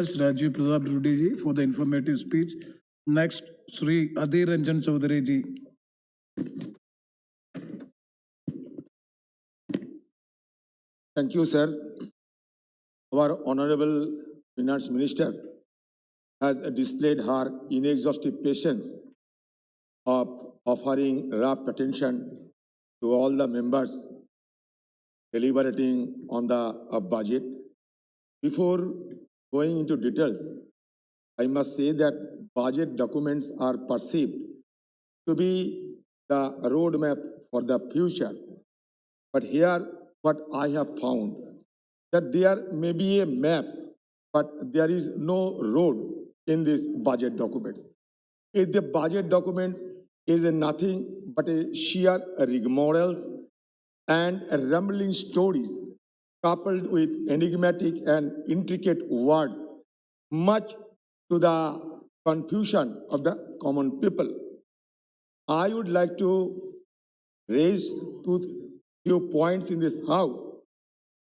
Rajiv Pratap Rudy ji for the informative speech. Next, Sri Adhir Ranjan Chaudhary ji. Thank you, sir. Our Honorable Finance Minister has displayed her inexhaustive patience of offering rapt attention to all the members deliberating on the budget. Before going into details, I must say that budget documents are perceived to be the roadmap for the future. But here, what I have found, that there may be a map, but there is no road in these budget documents. If the budget document is nothing but a sheer rigmaroles and rambling stories coupled with enigmatic and intricate words, much to the confusion of the common people. I would like to raise few points in this house,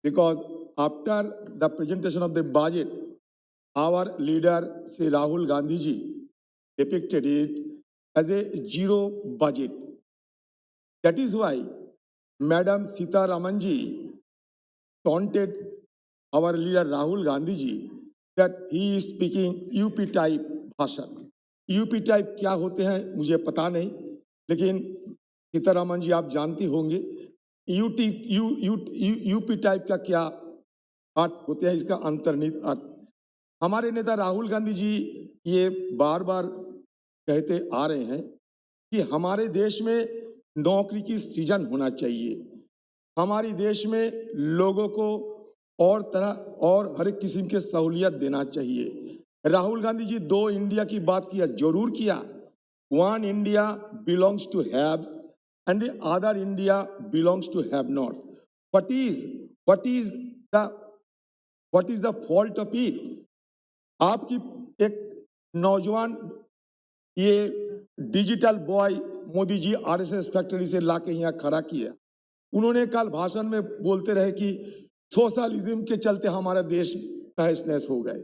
because after the presentation of the budget, our leader, Sri Rahul Gandhi ji, depicted it as a zero budget. That is why Madam Sita Ramanji taunted our leader Rahul Gandhi ji that he is speaking UP type भाषण. UP type क्या होते हैं मुझे पता नहीं, लेकिन सीतारामन जी आप जानती होंगे यूपी टाइप का क्या अर्थ होते हैं, इसका अंतर्निहित अर्थ. हमारे नेता राहुल गांधी जी ये बार बार कहते आ रहे हैं कि हमारे देश में नौकरी की सृजन होना चाहिए, हमारे देश में लोगों को और तरह और हर एक किस्म के सहूलियत देना चाहिए. राहुल गांधी जी दो इंडिया की बात किया, जरूर किया. One India belongs to haves and the other India belongs to have-nots. What is the fault of it? आपकी एक नौजवान ये digital boy Modi ji RSS factory से लाके यहाँ खड़ा किया. उन्होंने कल भाषण में बोलते रहे कि सोशलिज्म के चलते हमारा देश तहस नहस हो गए.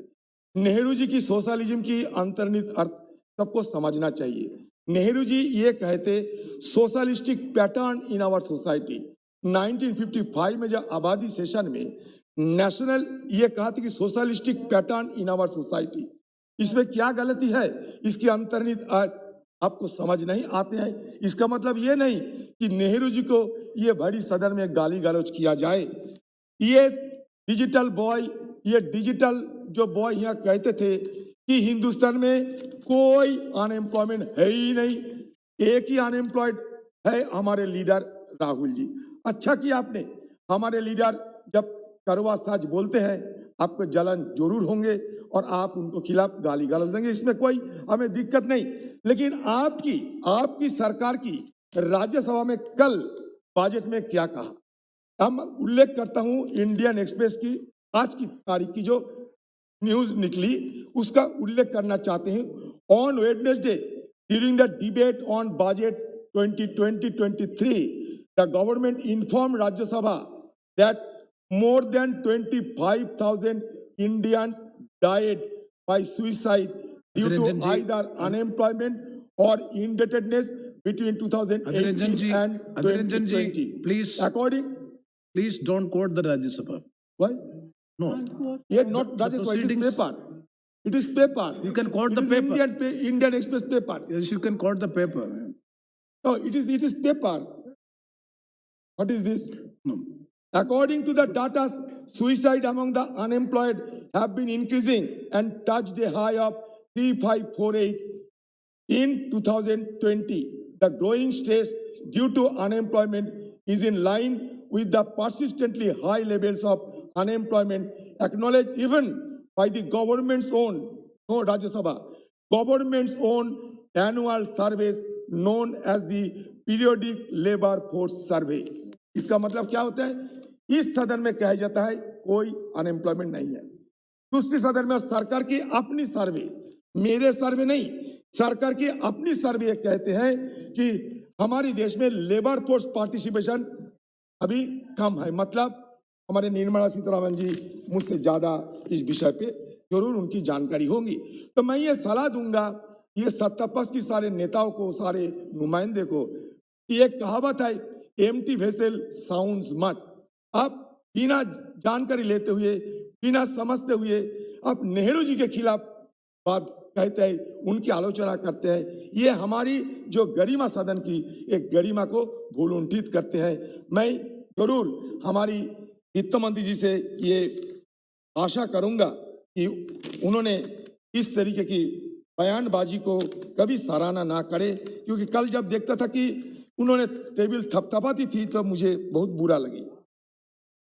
नेहरू जी की सोशलिज्म की अंतर्निहित अर्थ सबको समझना चाहिए. नेहरू जी ये कहते socialistic pattern in our society. 1955 में जब आबादी सेशन में नेशनल ये कहा था कि socialistic pattern in our society. इसमें क्या गलती है, इसके अंतर्निहित आपको समझ नहीं आते हैं. इसका मतलब ये नहीं कि नेहरू जी को ये बड़ी सदन में गाली गलौज किया जाए. ये डिजिटल बॉय, ये डिजिटल जो बॉय यहाँ कहते थे कि हिंदुस्तान में कोई अनएम्प्लॉयमेंट है ही नहीं, एक ही अनएम्प्लॉयड है हमारे लीडर राहुल जी. अच्छा किया आपने. हमारे लीडर जब करवा साज बोलते हैं आपको जलन जरूर होंगे और आप उनको खिलाफ गाली गलौज देंगे, इसमें कोई हमें दिक्कत नहीं. लेकिन आपकी सरकार की राज्यसभा में कल बजट में क्या कहा, हम उल्लेख करता हूं इंडियन एक्सप्रेस की आज की तारीख की जो न्यूज निकली उसका उल्लेख करना चाहते हैं. On Wednesday during the debate on budget 2020-23 the government inform Rajya Sabha that more than 25,000 Indians died by suicide due to either unemployment or indebtedness between 2018 and 2020. Please don't quote the Rajya Sabha. Why? No. Yet not Rajya Sabha. It is paper. It is paper. You can quote the paper. Indian Express paper. Yes, you can quote the paper. No, it is paper. What is this? No. According to the data, suicide among the unemployed have been increasing and touched a high of 3548 in 2020. The growing stress due to unemployment is in line with the persistently high levels of unemployment acknowledged even by the government's own, no Rajya Sabha, government's own annual surveys known as the periodic labor force survey. इसका मतलब क्या होता है, इस सदन में कहा जाता है कोई अनएम्प्लॉयमेंट नहीं है, दूसरी सदन में सरकार की अपनी सर्वे, मेरे सर्वे नहीं, सरकार की अपनी सर्वे कहते हैं कि हमारे देश में लेबर फोर्स पार्टिसिपेशन अभी कम है. मतलब हमारे निर्मला सीतारमण जी मुझसे ज्यादा इस विषय पे जरूर उनकी जानकारी होगी। तो मैं ये सलाह दूंगा ये सत्तापक्ष की सारे नेताओं को, सारे नुमाइंदे को, कि एक कहावत है, एम्प्टी वेसल साउंड्स मच। आप बिना जानकारी लेते हुए, बिना समझते हुए आप नेहरू जी के खिलाफ बात कहते हैं, उनकी आलोचना करते हैं। ये हमारी जो गरिमा सदन की एक गरिमा को भूलुंठित करते हैं। मैं जरूर हमारी वित्त मंत्री जी से ये आशा करूंगा कि उन्होंने इस तरीके की बयानबाजी को कभी सराहना ना करे, क्योंकि कल जब देखता था कि उन्होंने टेबल थपथपाती थी तो मुझे बहुत बुरा लगी।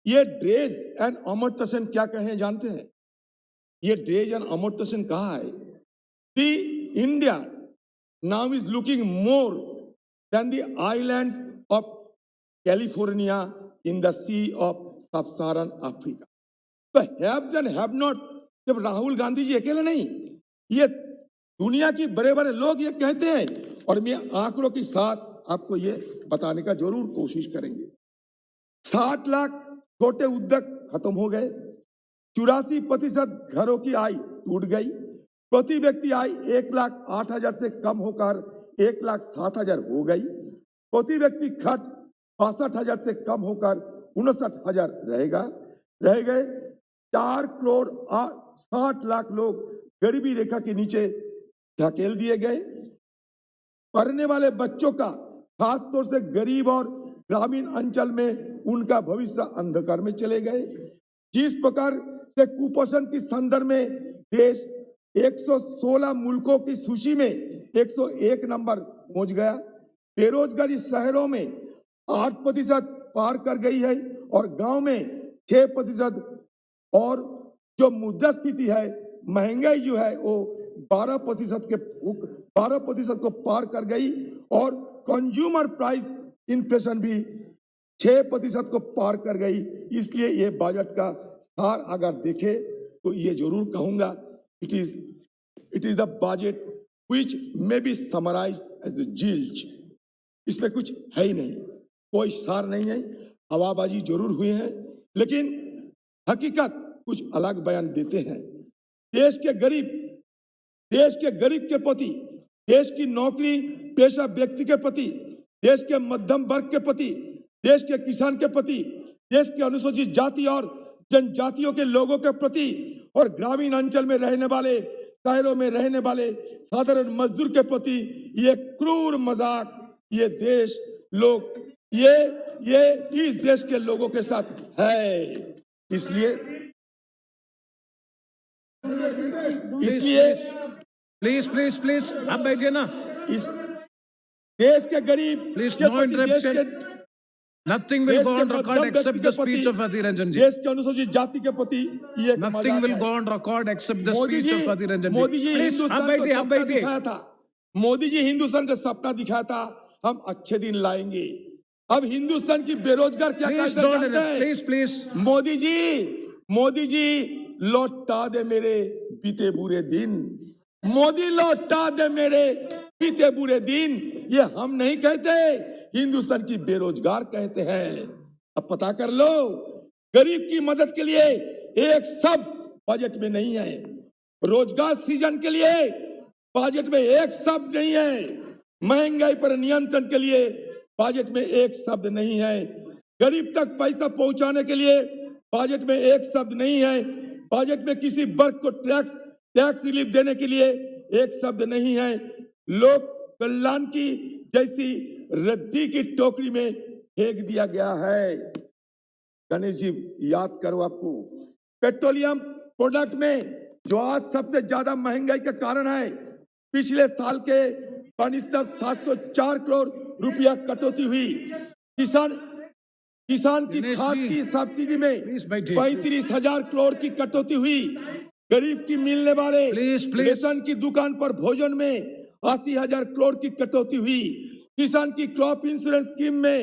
ये ड्रेस एंड अमर्त्य सेन क्या कहे जानते हैं? ये ड्रेस एंड अमर्त्य सेन कहा है कि India now is looking more than the islands of California in the sea of sub Saharan Africa. तो हैव्स एंड हैव नॉट जब राहुल गांधी जी अकेले नहीं, ये दुनिया की बड़े बड़े लोग ये कहते हैं, और मैं आंकड़ों के साथ आपको ये बताने का जरूर कोशिश करेंगे। 60 लाख छोटे उद्योग खत्म हो गए, 84% घरों की आय टूट गई, प्रति व्यक्ति आय 1,08,000 से कम होकर 1,07,000 हो गई, प्रति व्यक्ति खर्च 62,000 से कम होकर 59,000 रह गए। 4 करोड़ 60 लाख लोग गरीबी रेखा के नीचे धकेल दिए गए। पढ़ने वाले बच्चों का, खासतौर से गरीब और ग्रामीण अंचल में, उनका भविष्य अंधकार में चले गए। जिस प्रकार से कुपोषण की संदर्भ में देश 116 मुल्कों की सूची में 101 नंबर पहुंच गया, बेरोजगारी शहरों में 8% पार कर गई है और गांव में 6%, और जो मुद्रास्फीति है, महंगाई जो है वो 12% को पार कर गई, और कंज्यूमर प्राइस इन्फ्लेशन भी 6% को पार कर गई। इसलिए ये बजट का सार अगर देखे तो ये जरूर कहूंगा, it is the budget which may be summarised as a zilch. इसमें कुछ है ही नहीं, कोई सार नहीं है, हवाबाजी जरूर हुई है, लेकिन हकीकत कुछ अलग बयान देते हैं। देश के गरीब के प्रति, देश की नौकरी पेशा व्यक्ति के प्रति, देश के मध्यम वर्ग के प्रति, देश के किसान के प्रति, देश के अनुसूचित जाति और जनजातियों के लोगों के प्रति, और ग्रामीण अंचल में रहने वाले, शहरों में रहने वाले साधारण मजदूर के प्रति ये क्रूर मजाक ये देश लोग ये इस देश के लोगों के साथ है। इसलिए प्लीज आप बैठिए ना। इस देश के गरीब प्लीज के नो प्रति, देश इंटरप्शन, के nothing will go on record except the speech of Adhir Ranjan ji. देश के अनुसूचित जाति के प्रति ये nothing will go on record except the Modi speech ji, of Adhir Ranjan ji. Modi ji please आप बैठिए दिखाया था, मोदी जी हिंदुस्तान का सपना दिखाया था, हम अच्छे दिन लाएंगे। अब हिंदुस्तान की बेरोजगार क्या कहते हैं जानते हैं? प्लीज मोदी जी लौटा दे मेरे बीते बुरे दिन, मोदी लौटा दे मेरे बीते बुरे दिन। ये हम नहीं कहते, हिंदुस्तान की बेरोजगार कहते हैं। अब पता कर लो, गरीब की मदद के लिए एक शब्द बजट में नहीं है, रोजगार सृजन के लिए बजट में एक शब्द नहीं है, महंगाई पर नियंत्रण के लिए बजट में एक शब्द नहीं है, गरीब तक पैसा पहुंचाने के लिए बजट में एक शब्द नहीं है, बजट में किसी वर्ग को टैक्स रिलीफ देने के लिए एक शब्द नहीं है, लोक कल्याण की जैसी रद्दी की टोकरी में फेंक दिया गया है। गणेश जी याद करो, आपको पेट्रोलियम प्रोडक्ट में जो आज सबसे ज्यादा महंगाई का कारण है, पिछले साल के बनिस्बत 704 करोड़ रुपया कटौती हुई, किसान की खाद की सब्सिडी में 35,000 करोड़ की कटौती हुई, गरीब की मिलने वाले रेशन की दुकान पर भोजन में 80,000 करोड़ की कटौती हुई, किसान की क्रॉप इंश्योरेंस स्कीम में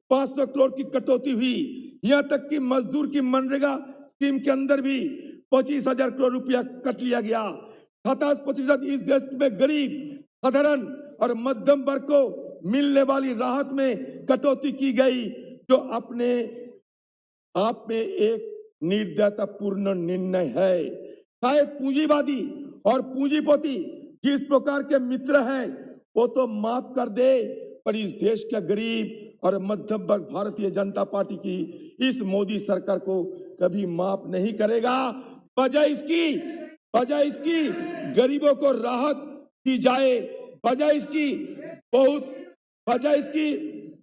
500 करोड़ की कटौती हुई, यहाँ तक कि मजदूर की मनरेगा स्कीम के अंदर भी 25,000 करोड़ रुपया कट लिया गया। 27% इस देश में गरीब, साधारण और मध्यम वर्ग को मिलने वाली राहत में कटौती की गई, जो अपने आप में एक निर्दयतापूर्ण निर्णय है। शायद पूंजीवादी और पूंजीपति जिस प्रकार के मित्र हैं वो तो माफ कर दे, पर इस देश के गरीब और मध्यम वर्ग भारतीय जनता पार्टी की इस मोदी सरकार को कभी माफ नहीं करेगा। वजह इसकी गरीबों को राहत दी जाए, वजह इसकी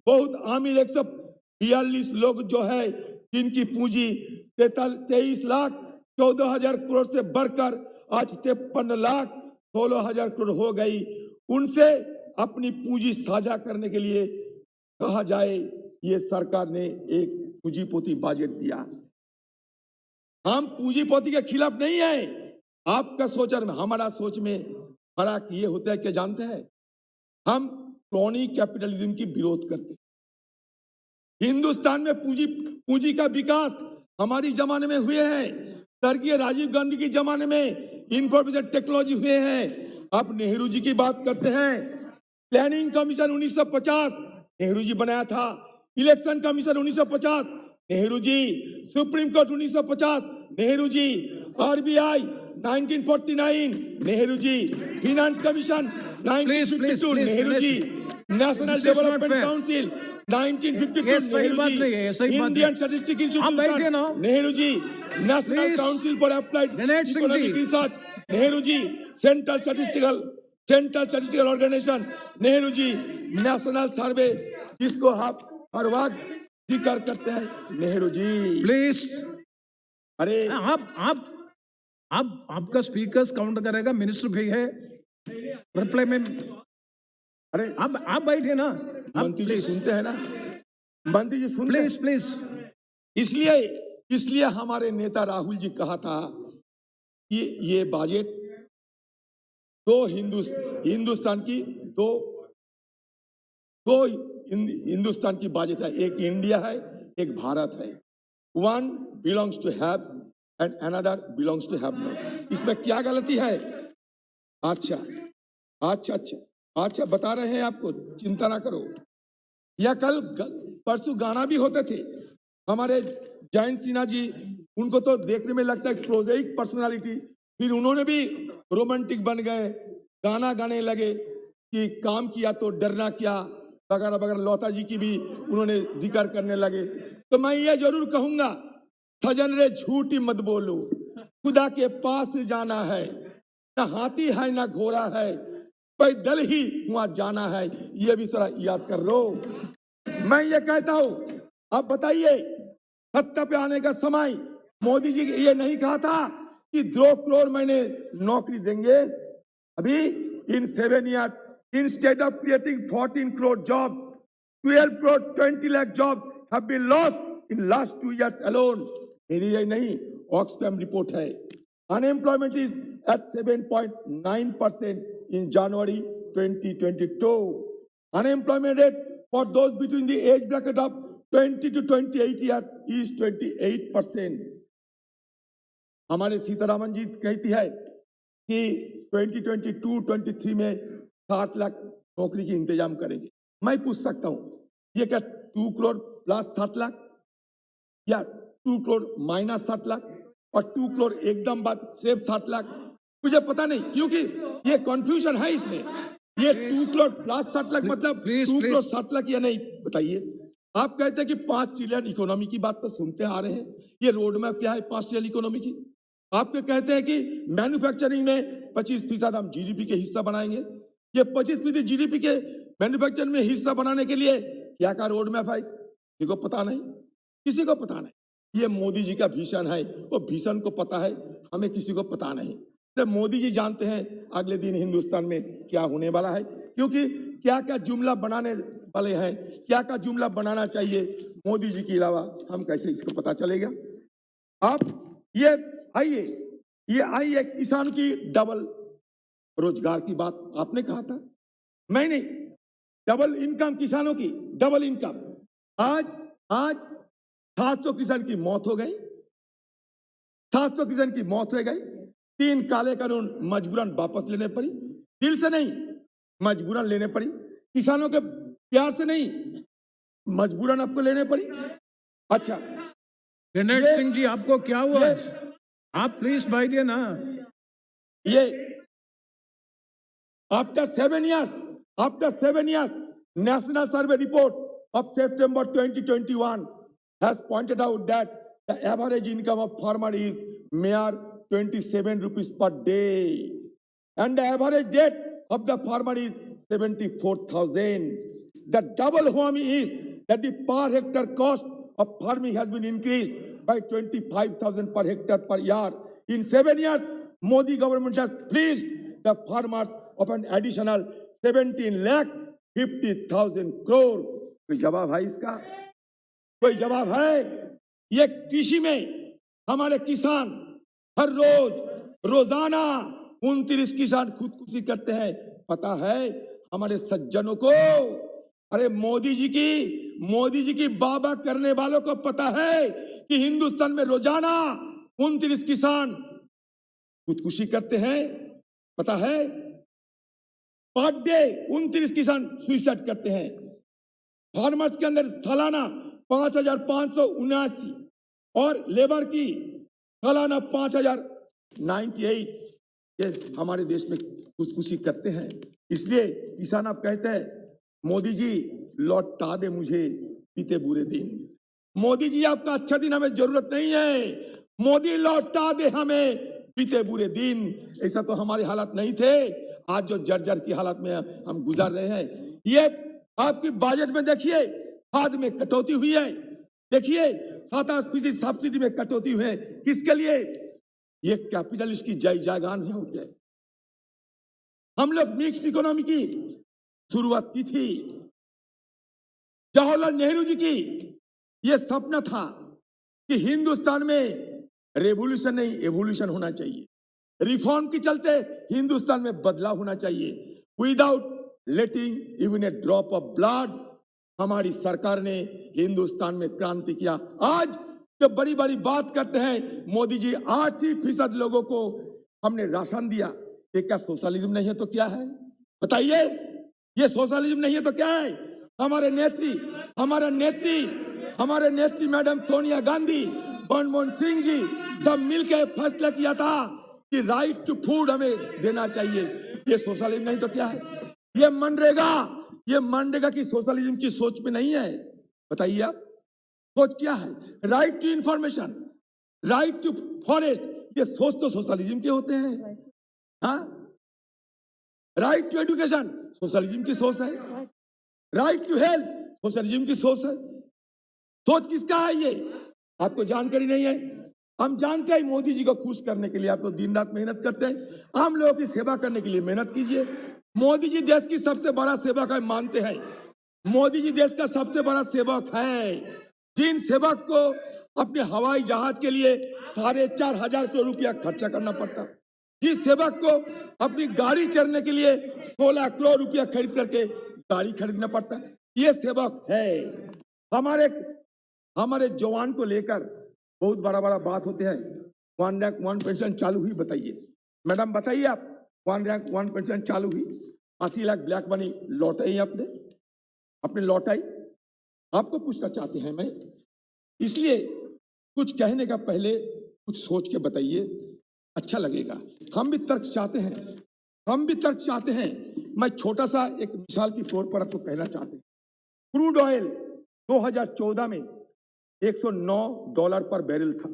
बहुत अमीर 142 लोग जो है जिनकी पूंजी 23,14,000 करोड़ से बढ़कर आज 53,16,000 करोड़ हो गई, उनसे अपनी पूंजी साझा करने के लिए कहा जाए। ये सरकार ने एक पूंजीपति बजट दिया। हम पूंजीपति के खिलाफ नहीं है। आपका सोच और हमारा सोच में फर्क ये होता है कि जानते हैं, हम क्रोनी कैपिटलिज्म की विरोध करते हैं। हिंदुस्तान में पूंजी का विकास हमारी जमाने में हुए हैं, स्वर्गीय राजीव गांधी के जमाने में इंफॉर्मेशन टेक्नोलॉजी हुए हैं। अब नेहरू जी की बात करते हैं। प्लानिंग कमीशन 1950 नेहरू जी बनाया था, election commission 1950 Nehru ji, supreme court 1950 Nehru ji, RBI 1949 Nehru ji, finance commission 1952 Nehru ji, national development council 1952 Nehru ji, Indian statistic institution Nehru ji, national council for applied economic research Nehru ji, central statistical organisation Nehru ji, national survey जिसको आप हर वक्त जिक्र करते हैं नेहरू जी। प्लीज, अरे आपका स्पीकर्स काउंट करेगा, मिनिस्टर भी है रिप्लाई में। अरे आप बैठे ना, मंत्री जी सुनते हैं ना, मंत्री जी सुनते हैं। प्लीज इसलिए हमारे नेता राहुल जी कहा था कि ये बजट दो हिंदुस्तान की बजट है। एक इंडिया है, एक भारत है। One belongs to have and another belongs to have not. इसमें क्या गलती है? अच्छा बता रहे हैं आपको, चिंता ना करो। या कल परसों गाना भी होते थे हमारे जयंत सिन्हा जी, उनको तो देखने में लगता है प्रोजेक्ट पर्सनालिटी, फिर उन्होंने भी रोमांटिक बन गए, गाना गाने लगे कि काम किया तो डरना क्या वगैरह वगैरह। लौता जी की भी उन्होंने जिक्र करने लगे। तो मैं ये जरूर कहूंगा, सजन रे झूठी मत बोलो, खुदा के पास जाना है, न हाथी है न घोड़ा है, पैदल ही वहां जाना है। ये भी थोड़ा याद कर लो। मैं ये कहता हूं, अब बताइए, सत्ता पे आने का समय मोदी जी ये नहीं कहा था कि 2 करोड़ महीने नौकरी देंगे? अभी इन 7 years instead of creating 14 crore jobs, 12 crore 20 lakh jobs have been lost in last 2 years alone. मेरी ये नहीं, ऑक्सफैम रिपोर्ट है। Unemployment is at 7.9% in January 2022. Unemployment rate for those between the age bracket of 20 to 28 years is 28%. हमारे सीतारामन जी कहती है कि 2022-23 में 60 लाख नौकरी की इंतजाम करेंगे। मैं पूछ सकता हूं, ये क्या 2 करोड़ प्लस 60 लाख या 2 करोड़ माइनस 60 लाख और 2 करोड़ एकदम बात सिर्फ 60 लाख? मुझे पता नहीं, क्योंकि ये कंफ्यूजन है इसमें। ये 2 करोड़ प्लस 60 लाख मतलब 2 करोड़ 60 लाख या नहीं, बताइए। आप कहते हैं कि 5 ट्रिलियन इकोनॉमी की बात तो सुनते आ रहे हैं, ये रोड मैप क्या है 5 ट्रिलियन इकोनॉमी की? आपके कहते हैं कि मैन्युफैक्चरिंग में 25% हम जीडीपी के हिस्सा बनाएंगे। ये 25% जीडीपी के मैन्युफैक्चरिंग में हिस्सा बनाने के लिए क्या का रोड मैप है? किसी को पता नहीं। ये मोदी जी का विजन है, वो विजन को पता है, हमें किसी को पता नहीं। तो मोदी जी जानते हैं अगले दिन हिंदुस्तान में क्या होने वाला है, क्योंकि क्या क्या जुमला बनाने वाले हैं, क्या क्या जुमला बनाना चाहिए मोदी जी के अलावा हम कैसे इसको पता चलेगा? आप ये आइए किसान की डबल रोजगार की बात आपने कहा था, मैं नहीं। डबल इनकम, किसानों की डबल इनकम। आज 700 किसान की मौत हो गई, 700 किसान की मौत हो गई। 3 काले कानून मजबूरन वापस लेने पड़ी, दिल से नहीं, मजबूरन लेने पड़ी। किसानों के प्यार से नहीं, मजबूरन आपको लेने पड़ी। अच्छा गणेश सिंह जी, आपको क्या हुआ? आप प्लीज बैठिए ना। ये after 7 years, National Survey report of September 2021 has pointed out that the average income of farmer is mere 27 rupees per day, and the average debt of the farmer is 74,000. The double whammy is that the per hectare cost of farming has been increased by 25,000 per hectare per year. In 7 years, Modi government has fleeced the farmers of an additional 17,50,000 crore. कोई जवाब है इसका? कोई जवाब है? ये कृषि में हमारे किसान हर रोजाना 29 किसान खुदकुशी करते हैं। पता है हमारे सज्जनों को? अरे मोदी जी की बाबा करने वालों को पता है कि हिंदुस्तान में रोजाना 29 किसान खुदकुशी करते हैं। पता है पर डे 29 किसान सुसाइड करते हैं। फार्मर्स के अंदर सालाना 5,579 और लेबर की सालाना 5,098 ये हमारे देश में खुदकुशी करते हैं। इसलिए किसान अब कहते हैं मोदी जी लौटा दे मुझे बीते बुरे दिन। मोदी जी आपका अच्छा दिन हमें जरूरत नहीं है, मोदी लौटा दे हमें बीते बुरे दिन। ऐसा तो हमारे हालात नहीं थे, आज जो जर्जर की हालत में हम गुजार रहे हैं। ये आपकी बजट में देखिए खाद में कटौती हुई है, देखिए 27% सब्सिडी में कटौती हुई है। किसके लिए? ये कैपिटलिस्ट की जय जयगान है हो गया। हम लोग मिक्स्ड इकोनॉमी की शुरुआत की थी। जवाहरलाल नेहरू जी की यह सपना था कि हिंदुस्तान में रेवोल्यूशन नहीं एवोल्यूशन होना चाहिए, रिफॉर्म के चलते हिंदुस्तान में बदलाव होना चाहिए। Without letting even a drop of blood हमारी सरकार ने हिंदुस्तान में क्रांति किया। आज जो बड़ी बड़ी बात करते हैं मोदी जी, 80% लोगों को हमने राशन दिया, ये क्या सोशलिज्म नहीं है तो क्या है? बताइए, ये सोशलिज्म नहीं है तो क्या है? हमारे नेत्री मैडम सोनिया गांधी, मनमोहन सिंह जी सब मिलकर फैसला किया था कि राइट टू फूड हमें देना चाहिए। ये सोशलिज्म नहीं तो क्या है? ये मनरेगा की सोशलिज्म की सोच में नहीं है। बताइए आप सोच क्या है? Right to information, right to forest, ये सोच तो सोशलिज्म के होते हैं। हाँ, राइट टू एजुकेशन सोशलिज्म की सोच है, राइट टू हेल्थ सोशलिज्म की सोच है। सोच किसका है ये आपको जानकारी नहीं है। हम जानते हैं मोदी जी को खुश करने के लिए आप लोग दिन रात मेहनत करते हैं। आम लोगों की सेवा करने के लिए मेहनत कीजिए। मोदी जी देश की सबसे बड़ा सेवक है, मानते हैं मोदी जी देश का सबसे बड़ा सेवक है। जिन सेवक को अपने हवाई जहाज के लिए 4,500 करोड़ रुपया खर्चा करना पड़ता, जिस सेवक को अपनी गाड़ी चढ़ने के लिए 16 करोड़ रुपया खरीद करके गाड़ी खरीदना पड़ता, ये सेवक है। हमारे जवान को लेकर बहुत बड़ा बात होते हैं। 1 रैंक 1 पेंशन चालू हुई, बताइए मैडम, बताइए आप 1 रैंक 1 पेंशन चालू हुई, 80 लाख ब्लैक मनी लौटाई अपने लौटाई। आपको पूछना चाहते हैं मैं, इसलिए कुछ कहने का पहले कुछ सोच के बताइए, अच्छा लगेगा। हम भी तर्क चाहते हैं। मैं छोटा सा एक मिसाल के तौर पर आपको कहना चाहते हैं। क्रूड ऑयल 2014 में $109 पर बैरल था।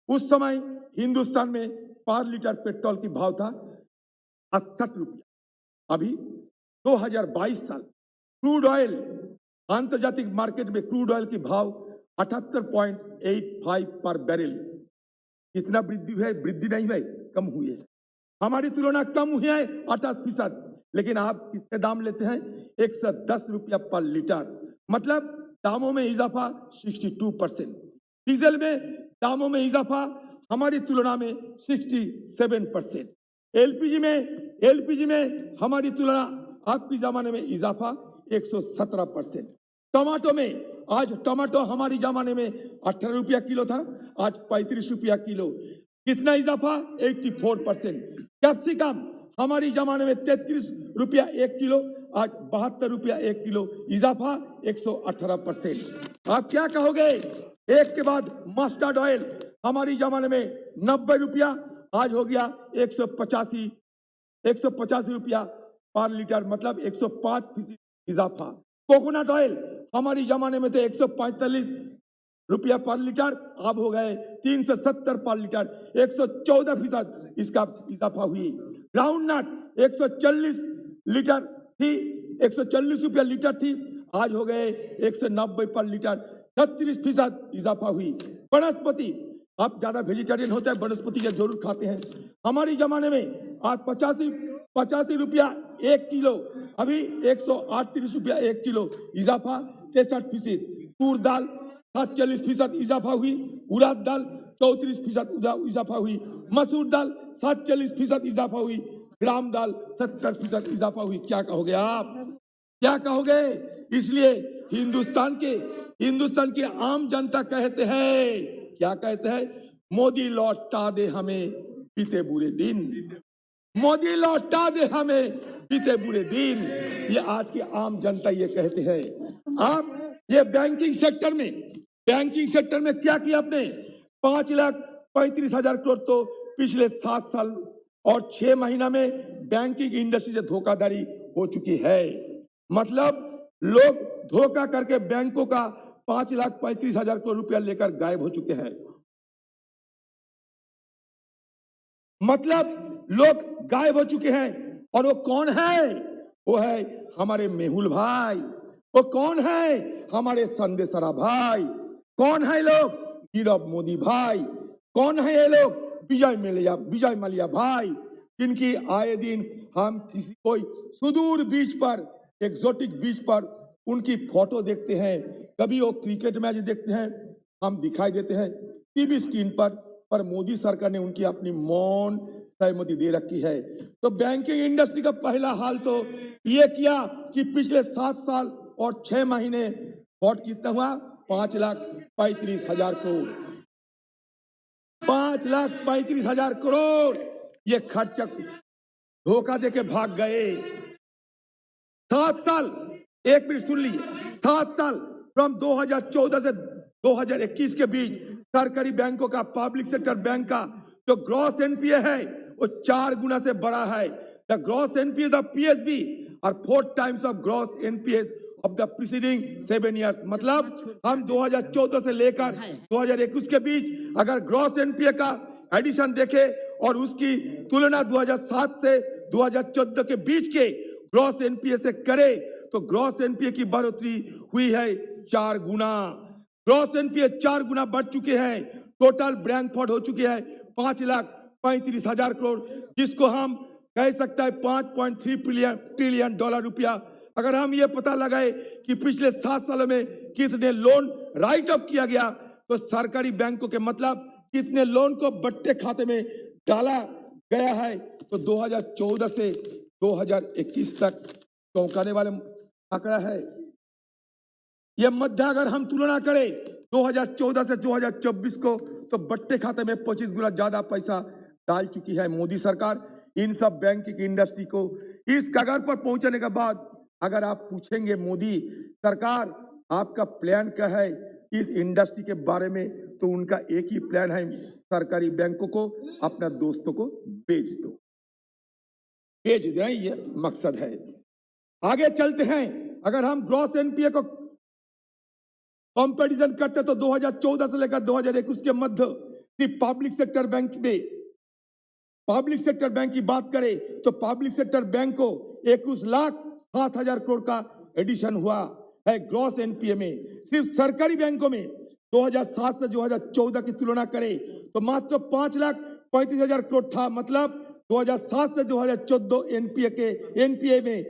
उस समय हिंदुस्तान में पर लीटर पेट्रोल की भाव था 68 रुपया। अभी 2022 साल क्रूड ऑयल अंतर्जातिक मार्केट में क्रूड ऑयल की भाव 78.85 पर बैरल। कितना वृद्धि है? वृद्धि नहीं है, कम हुई है। हमारी तुलना कम हुई है 28%, लेकिन आप कितने दाम लेते हैं? 110 रुपया पर लीटर, मतलब दामों में इजाफा 62%। डीजल में दामों में इजाफा हमारी तुलना में 67%। एलपीजी में हमारी तुलना आपकी जमाने में इजाफा 117%। टमाटो में आज हमारी जमाने में 18 रुपया किलो था, आज 35 रुपया किलो। कितना इजाफा? 84%। कैप्सिकम हमारी जमाने में 33 रुपया 1 किलो, आज 72 रुपया 1 किलो, इजाफा 118%। आप क्या कहोगे? एक के बाद मस्टर्ड ऑयल हमारी जमाने में 90 रुपया, आज हो गया 185 रुपया पर लीटर, मतलब 105% इजाफा। कोकोनट ऑयल हमारी जमाने में थे 145 रुपया पर लीटर, अब हो गए 370 पर लीटर, 114% इसका इजाफा हुई। ग्राउंड नट 140 लीटर थी, 140 रुपया लीटर थी, आज हो गए 190 पर लीटर, 36% इजाफा हुई। वनस्पति, आप ज्यादा वेजिटेरियन होते हैं, वनस्पति के जरूर खाते हैं। हमारी जमाने में आज 85 रुपया 1 किलो, अभी 138 रुपया 1 किलो, इजाफा 63%। तूर दाल 47% इजाफा हुई, उड़द दाल 34% इजाफा हुई, मसूर दाल 47% इजाफा हुई, ग्राम दाल 70% इजाफा हुई। क्या कहोगे आप, क्या कहोगे? इसलिए हिंदुस्तान की आम जनता कहते हैं, क्या कहते हैं? मोदी लौटा दे हमें बीते बुरे दिन, मोदी लौटा दे हमें बीते बुरे दिन। ये आज की आम जनता ये कहते हैं। आप ये बैंकिंग सेक्टर में क्या किया आपने? 5,35,000 करोड़ तो पिछले 7 साल और 6 महीना में बैंकिंग इंडस्ट्री से धोखाधड़ी हो चुकी है। मतलब लोग धोखा करके बैंकों का 5,35,000 करोड़ रुपया लेकर गायब हो चुके हैं। मतलब लोग गायब हो चुके हैं। और वो कौन है? वो है हमारे मेहुल भाई, वो कौन है? हमारे संदेशरा भाई। कौन है लोग? नीरव मोदी भाई। कौन है ये लोग? विजय माल्या भाई, जिनकी आए दिन हम किसी कोई सुदूर बीच पर, एक्सोटिक बीच पर उनकी फोटो देखते हैं, कभी वो क्रिकेट मैच देखते हैं, हम दिखाई देते हैं टीवी स्क्रीन पर मोदी सरकार ने उनकी अपनी मौन सहमति दे रखी है। तो बैंकिंग इंडस्ट्री का पहला हाल तो ये किया कि पिछले 7 साल और 6 महीने वोट कितना हुआ? 5,35,000 करोड़, 5,35,000 करोड़ ये खर्च धोखा देके भाग गए। 7 साल, एक मिनट सुन लीजिए, 7 साल फ्रॉम 2014 से 2021 के बीच सरकारी बैंकों का, पब्लिक सेक्टर बैंक का जो ग्रॉस एनपीए है वो 4 गुना से बड़ा है। The gross NPA the PSB और 4 times of gross NPA of the preceding 7 years। मतलब हम 2014 से लेकर 2021 के बीच अगर ग्रॉस एनपीए का एडिशन देखे और उसकी तुलना 2007 से 2014 के बीच के ग्रॉस एनपीए से करे तो ग्रॉस एनपीए की बढ़ोतरी हुई है 4 गुना। ग्रॉस एनपीए 4 गुना बढ़ चुके हैं। टोटल बैंक फ्रॉड हो चुके हैं 5,35,000 करोड़, जिसको हम कह सकता है 5.3 ट्रिलियन डॉलर रुपया। अगर हम ये पता लगाए कि पिछले 7 सालों में कितने लोन राइट अप किया गया तो सरकारी बैंकों के मतलब कितने लोन को बट्टे खाते में डाला गया है, तो 2014 से 2021 तक चौंकाने वाले आंकड़ा है। यह मध्य अगर हम तुलना करें 2014 से 2024 को तो बट्टे खाते में 25 गुना ज्यादा पैसा डाल चुकी है मोदी सरकार इन सब बैंकिंग इंडस्ट्री को। इस कगार पर पहुंचने के बाद अगर आप पूछेंगे मोदी सरकार आपका प्लान क्या है इस इंडस्ट्री के बारे में, तो उनका एक ही प्लान है, सरकारी बैंकों को अपना दोस्तों को बेच दो, बेच दें, ये मकसद है। आगे चलते हैं। अगर हम ग्रॉस एनपीए को कंपैरिजन करते तो 2014 से लेकर 2021 के मध्य पब्लिक सेक्टर बैंक की बात करें तो पब्लिक सेक्टर बैंक को 21,07,000 करोड़ का एडिशन हुआ है ग्रॉस एनपीए में। सिर्फ सरकारी बैंकों में 2007 से 2014 की तुलना करें तो मात्र 5,35,000 करोड़ था। मतलब 2007 से 2014 एनपीए में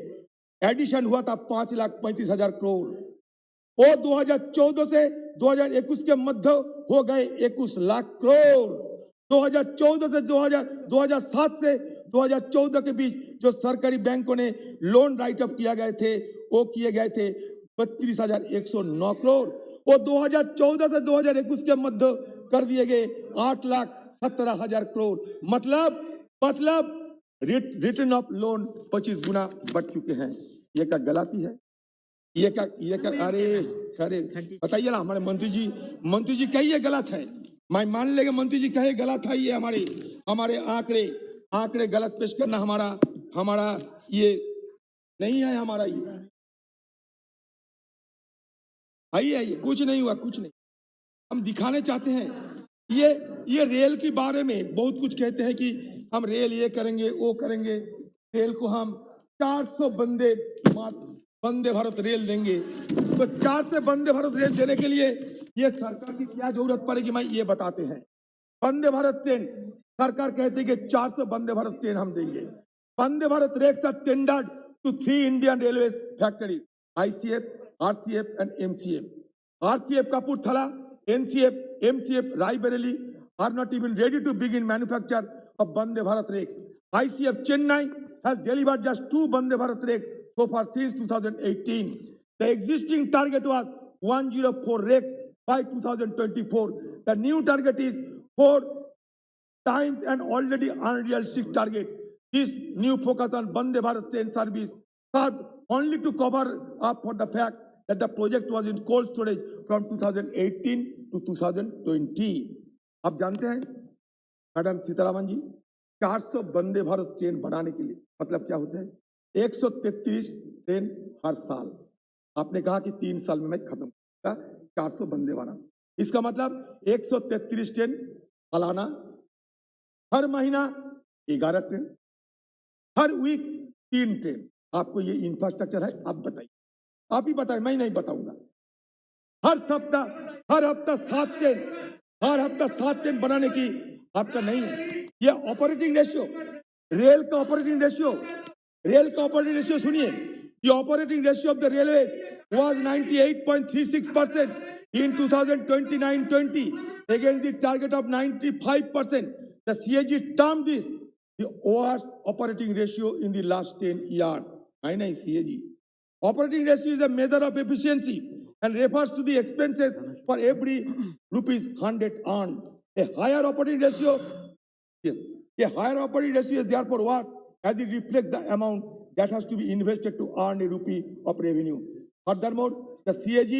एडिशन हुआ था 5,35,000 करोड़। वो 2014 से 2021 के मध्य हो गए 21 लाख करोड़। 2014 से 2007 से 2014 के बीच जो सरकारी बैंकों ने लोन राइट अप किया गए थे वो किए गए थे 32,109 करोड़। वो 2014 से 2021 के मध्य कर दिए गए 8,17,000 करोड़। मतलब रिटर्न ऑफ लोन 25 गुना बढ़ चुके हैं। ये क्या गलती है? ये क्या अरे बताइए ना, हमारे मंत्री जी कहिए गलत है, मैं मान लेगा मंत्री जी कहे गलत है, ये हमारे हमारे आंकड़े आंकड़े गलत पेश करना हमारा ये नहीं है। हमारा ये आइए कुछ नहीं हुआ, कुछ नहीं। हम दिखाने चाहते हैं ये रेल के बारे में बहुत कुछ कहते हैं कि हम रेल ये करेंगे वो करेंगे। रेल को हम 400 वंदे भारत रेल देंगे। तो 400 वंदे भारत रेल देने के लिए ये सरकार की क्या जरूरत पड़ेगी, मैं ये बताते हैं। वंदे भारत ट्रेन सरकार कहती है कि 400 वंदे भारत ट्रेन हम देंगे। Vande Bharat rakes are tendered to 3 Indian railway factories, ICF, RCF and MCF. RCF Kapurthala, NCF, MCF Raebareli are not even ready to begin manufacture of Vande Bharat rakes. ICF Chennai has delivered just 2 Vande Bharat rakes so far since 2018. The existing target was 104 rakes by 2024. The new target is 4 times an already unrealistic target. This new focus on Vande Bharat train service served only to cover up for the fact that the project was in cold storage from 2018 to 2020. आप जानते हैं madam Sitharaman जी, 400 Vande Bharat train बनाने के लिए मतलब क्या होता है? 133 ट्रेन हर साल। आपने कहा कि 3 साल में मैं खत्म करूंगा 400 वंदे भारत, इसका मतलब 133 ट्रेन सालाना, हर महीना 11 ट्रेन, हर वीक 3 ट्रेन। आपको ये इंफ्रास्ट्रक्चर है? आप बताइए, आप ही बताएं, मैं नहीं बताऊंगा। हर हफ्ता 7 ट्रेन, हर हफ्ता 7 ट्रेन बनाने की आपका नहीं है। ये ऑपरेटिंग रेशियो, रेल का ऑपरेटिंग रेशियो सुनिए। The operating ratio of the railways was 98.36% in 2029-20 against the target of 95%. The CAG termed this the worst operating ratio in the last 10 years. I know CAG. Operating ratio is a measure of efficiency and refers to the expenses for every rupees 100 earned. A higher operating ratio is therefore what? As it reflects the amount that has to be invested to earn a rupee of revenue. Furthermore, the CAG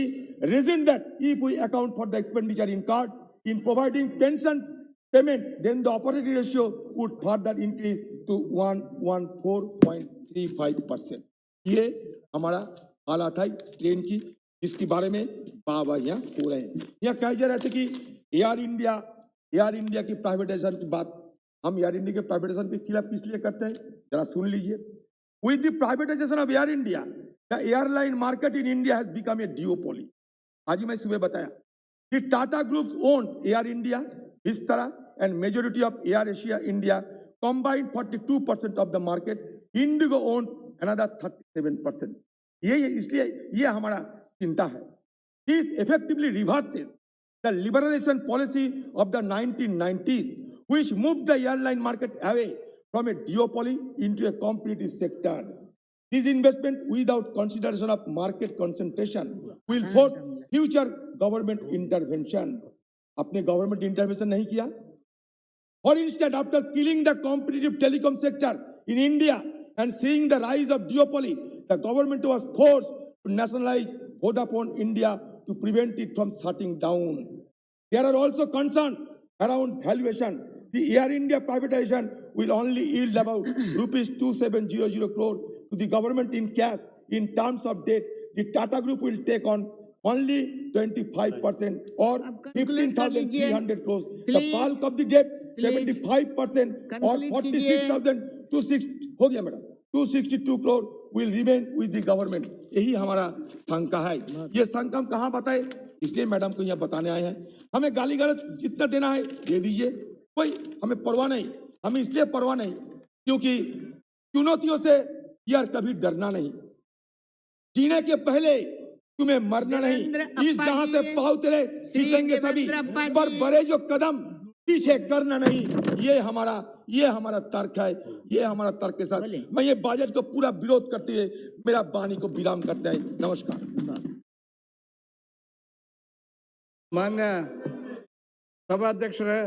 reasoned that if we account for the expenditure incurred in providing pension payment, then the operating ratio would further increase to 114.35%. ये हमारा हालात है train की, इसके बारे में बाबा यहाँ हो रहे हैं। यहाँ कह जा रहे थे कि एयर इंडिया की प्राइवेटाइजेशन की बात, हम एयर इंडिया के प्राइवेटाइजेशन के खिलाफ इसलिए करते हैं, जरा सुन लीजिए। With the privatization of Air India, the airline market in India has become a duopoly. आज मैं सुबह बताया, the Tata Group owns Air India, Vistara, and majority of Air Asia India combined 42% of the market. Indigo owns another 37%. इसलिए ये हमारा चिंता है। This effectively reverses the liberalization policy of the 1990s, which moved the airline market away from a duopoly into a competitive sector. This investment without consideration of market concentration will force future government intervention. अपने government intervention नहीं किया। For instance, after killing the competitive telecom sector in India and seeing the rise of duopoly, the government was forced to nationalize Vodafone India to prevent it from shutting down. There are also concerns around valuation. The Air India privatization will only yield about rupees 2700 crore to the government in cash. In terms of debt, the Tata Group will take on only 25% or 15,300 crores. The bulk of the debt, 75% or 46,260 हो गया madam, 262 crore will remain with the government. यही हमारा शंका है। ये शंका हम कहाँ बताए, इसलिए मैडम को यहाँ बताने आए हैं। हमें गाली गलौज जितना देना है दे दीजिए, कोई हमें परवाह नहीं। हमें इसलिए परवाह नहीं क्योंकि चुनौतियों से यार कभी डरना नहीं। जीने के पहले तुम्हें मरना नहीं। इस जहां से पाँव तेरे खींचेंगे सभी, पर बड़े जो कदम पीछे करना नहीं। ये हमारा तर्क है। ये हमारा तर्क के साथ मैं ये बजट को पूरा विरोध करते हुए मेरा वाणी को विराम करता है। नमस्कार। मान्य सभाध्यक्षರೇ,